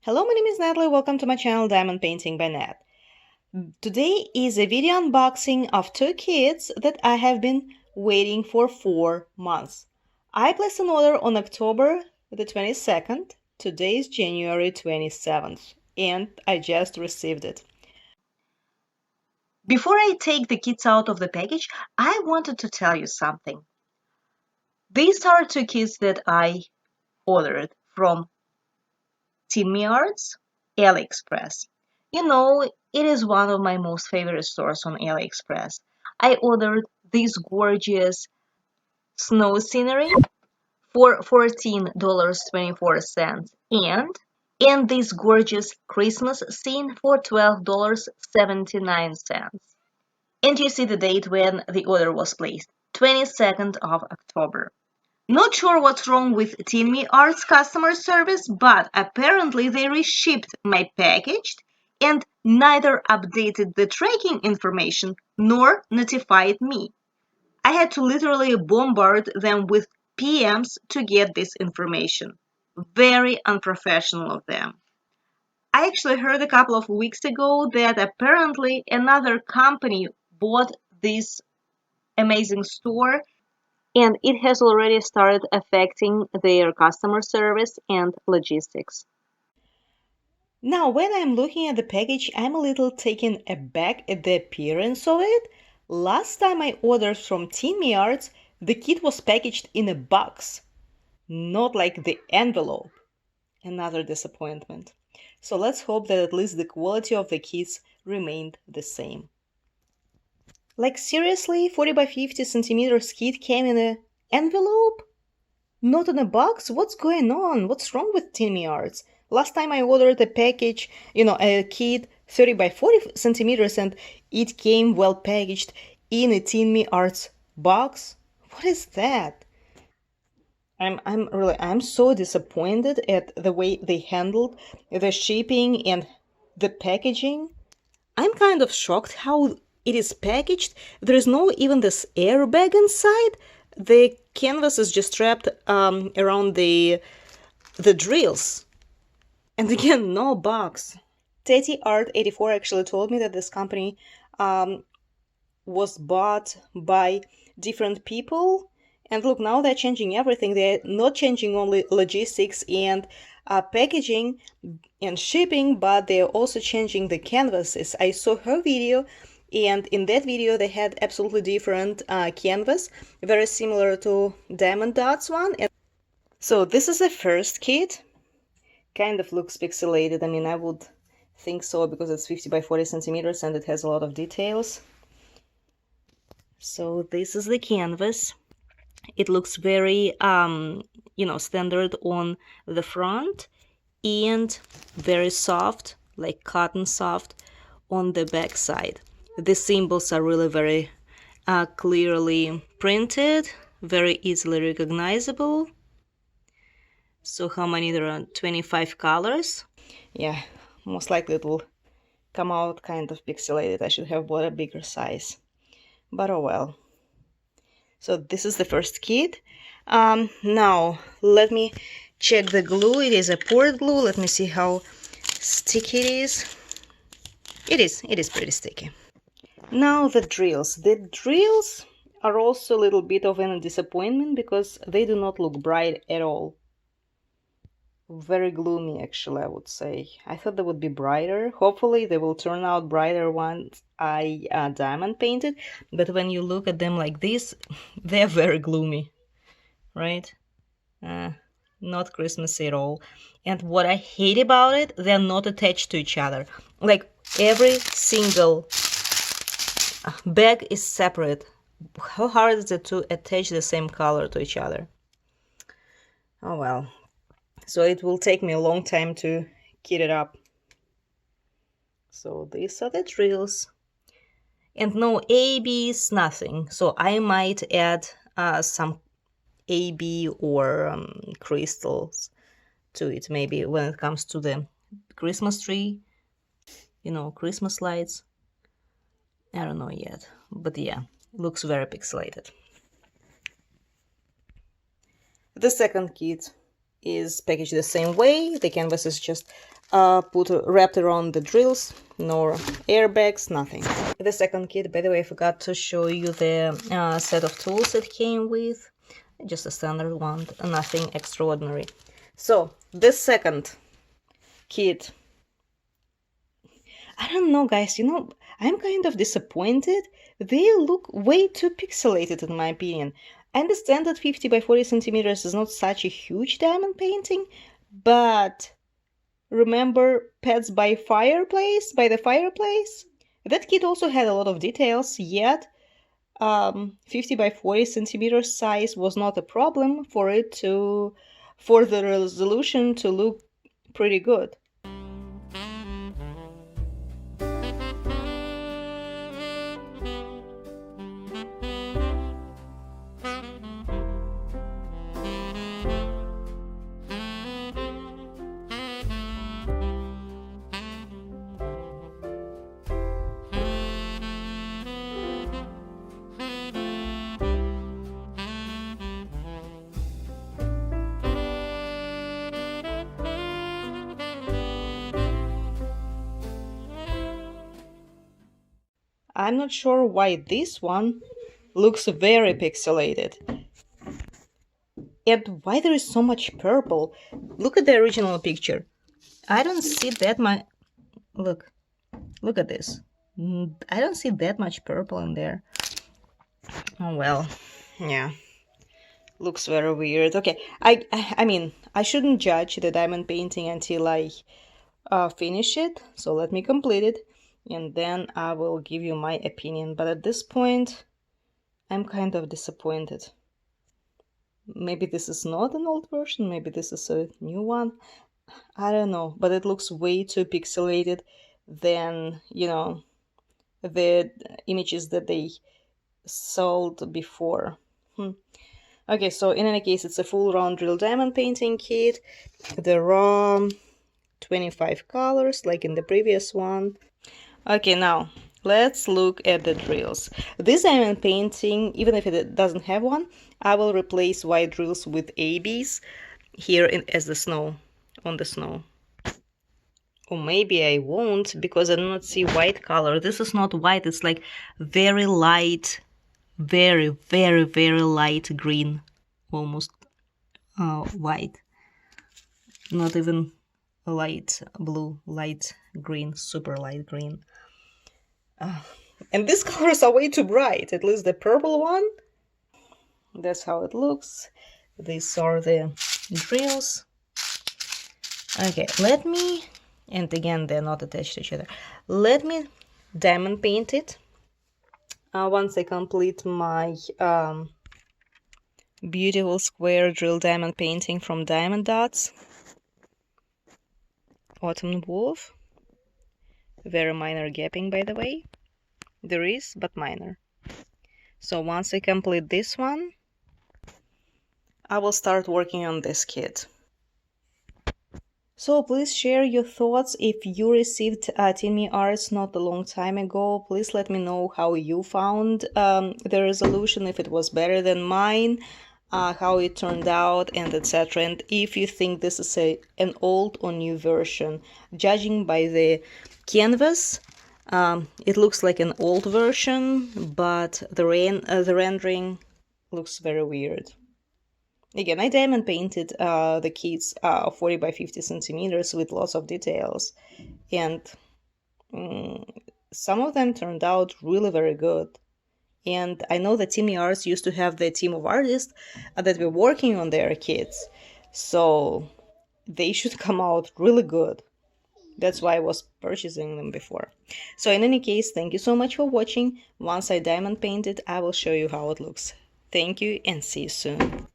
Hello, my name is Natalie. Welcome to my channel Diamond Painting by Nat. Today is a video unboxing of two kits that I have been waiting for 4 months. I placed an order on October the 22nd. Today is January 27th and I just received it. Before I take the kits out of the package, I wanted to tell you something. These are two kits that I ordered from Tinmy AliExpress. You know, it is one of my most favorite stores on AliExpress. I ordered this gorgeous snow scenery for $14.24 and this gorgeous Christmas scene for $12.79. And you see the date when the order was placed, 22nd of October. Not sure what's wrong with Tinmy customer service, but apparently they reshipped my package and neither updated the tracking information nor notified me. I had to literally bombard them with PMs to get this information. Very unprofessional of them. I actually heard a couple of weeks ago that apparently another company bought this amazing store and it has already started affecting their customer service and logistics. Now, when I'm looking at the package, I'm a little taken aback at the appearance of it. Last time I ordered from Tinmy the kit was packaged in a box, not like the envelope. Another disappointment. So let's hope that at least the quality of the kits remained the same. Like seriously, 40 by 50 centimeters kit came in an envelope? Not in a box? What's going on? What's wrong with Tinmy Last time I ordered a package, a kit 30 by 40 centimeters and it came well packaged in a Tinmy box. What is that? I'm so disappointed at the way they handled the shipping and the packaging. I'm kind of shocked how it is packaged. There is no even this airbag inside. The canvas is just wrapped around the drills. And again, no box. Teddy Art 84 actually told me that this company was bought by different people. And look, now they're changing everything. They're not changing only logistics and packaging and shipping, but they're also changing the canvases. I saw her video, and in that video they had absolutely different canvas, very similar to Diamond Dots one. And so this is the first kit. Kind of looks pixelated. I mean, I would think so because it's 50 by 40 centimeters and it has a lot of details. So this is the canvas. It looks very, standard on the front and very soft, like cotton soft on the back side. The symbols are really very clearly printed, very easily recognizable. So how many? There are 25 colors. Yeah, most likely it will come out kind of pixelated. I should have bought a bigger size, but oh well. So this is the first kit. Now let me check the glue. It is a poured glue. Let me see how sticky it is. It is pretty sticky. Now the drills. The drills are also a little bit of a disappointment because they do not look bright at all. Very gloomy, actually, I would say. I thought they would be brighter. Hopefully they will turn out brighter once I diamond painted. But when you look at them like this, they're very gloomy, right? Not Christmassy at all. And what I hate about it, they're not attached to each other. Like every single bag is separate. How hard is it to attach the same color to each other? Oh well. So it will take me a long time to kit it up. So these are the drills. And no ABs, nothing. So I might add some AB or crystals to it, maybe when it comes to the Christmas tree, Christmas lights. I don't know yet, but yeah, it looks very pixelated. The second kit is packaged the same way. The canvas is just wrapped around the drills, no airbags, nothing. The second kit, by the way, I forgot to show you the set of tools it came with. Just a standard one, nothing extraordinary. So this second kit, I don't know, guys, you know, I'm kind of disappointed. They look way too pixelated in my opinion. I understand that 50 by 40 centimeters is not such a huge diamond painting, but remember Pets by Fireplace, by the Fireplace? That kit also had a lot of details, yet 50 by 40 centimeters size was not a problem for the resolution to look pretty good. I'm not sure why this one looks very pixelated. And why there is so much purple? Look at the original picture. I don't see that much. Look at this. I don't see that much purple in there. Oh well, yeah. Looks very weird. Okay, I mean, I shouldn't judge the diamond painting until I finish it. So let me complete it, and then I will give you my opinion. But at this point, I'm kind of disappointed. Maybe this is not an old version. Maybe this is a new one. I don't know. But it looks way too pixelated than, you know, the images that they sold before. Okay, so in any case, it's a full round drill diamond painting kit. The raw 25 colors, like in the previous one. Okay, now let's look at the drills. This diamond painting, even if it doesn't have one, I will replace white drills with ABs here as the snow, on the snow. Or maybe I won't, because I do not see white color. This is not white, it's like very light, very, very, very light green, almost white. Not even light blue, light green, super light green. And these colors are way too bright, at least the purple one. That's how it looks. These are the drills. Okay, let me, and again, they're not attached to each other. Let me diamond paint it. Once I complete my beautiful square drill diamond painting from Diamond Dots. Autumn Wolf. Very minor gapping, by the way. There is, but minor. So once I complete this one, I will start working on this kit. So please share your thoughts. If you received Tinmy arts not a long time ago, please let me know how you found the resolution, if it was better than mine, how it turned out, and etc. And if you think this is an old or new version. Judging by the canvas, it looks like an old version, but the rendering looks very weird. Again, I diamond painted the kits 40 by 50 centimeters with lots of details, and some of them turned out really very good. And I know that Tinmy Arts used to have the team of artists that were working on their kits, so they should come out really good. That's why I was purchasing them before. So in any case, thank you so much for watching. Once I diamond paint it, I will show you how it looks. Thank you and see you soon.